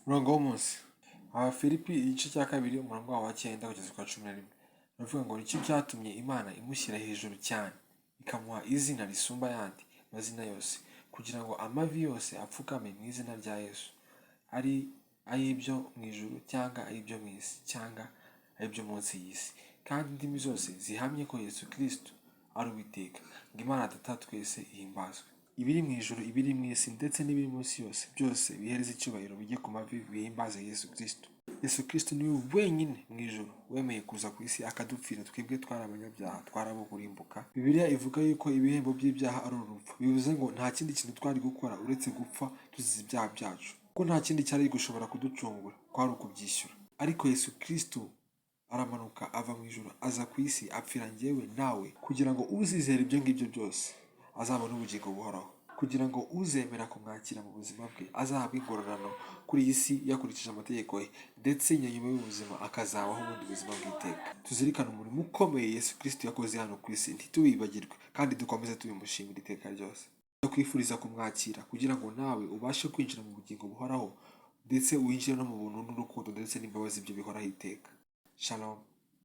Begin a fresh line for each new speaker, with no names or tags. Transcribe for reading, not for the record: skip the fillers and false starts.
Umurongo w'umunsi. Abafilipi igice cya kabiri umurongo wa 9 kugeza kwa 11. Baravuga ngo nicyo cyatumye Imana imushyira hejuru cyane, ikamuha izina risumba ayandi mazina yose, kugira ngo amavi yose apfukame mu izina rya Yesu, ari ay'ibyo mu ijuru cyangwa ay'ibyo mu isi cyangwa ay'ibyo munsi y'isi, kandi indimi zose zihamye ko Yesu Kristo ari Uwiteka, ngo Imana Data twese ihimbazwe. Ibiri mu ijuru, ibiri mu isi ndetse n'ibiri munsi yose, byose bihereza icyubahiro bijye ku mavi bihimbaze Yesu Kristo. Yesu Kristo niwe wenyine mu ijuru wemeye kuza ku isi akadupfira twebwe twari abanyabyaha, twari abo kurimbuka. Bibiliya ivuga yuko ibihembo by'ibyaha ari urupfu, bivuze ngo nta kindi kintu twari gukora uretse gupfa tuzize ibyaha byacu, ko nta kindi cyari gushobora kuducungura, kwari ukubyishyura. Ariko Yesu Kristo aramanuka ava mu ijuru aza ku isi apfira njyewe nawe, kugira ngo uzizera ibyo ngibyo byose azabona ubugingo buhoraho, kugira ngo uzemera kumwakira mu buzima bwe azahabwe ingororano kuri iyi si yakurikije amategeko ye, ndetse nyuma y'ubuzima akazabaho ubundi buzima bw'iteka. Tuzirikane umurimo ukomeye Yesu Kristo yakoze hano ku isi, ntituwibagirwe kandi dukomeze tubimushimira iteka ryose. Ndakwifuriza kumwakira kugira ngo nawe ubashe kwinjira mu bugingo buhoraho, ndetse winjire no mu buntu n'urukundo ndetse n'imbabazi byo bihoraho iteka. Shalom.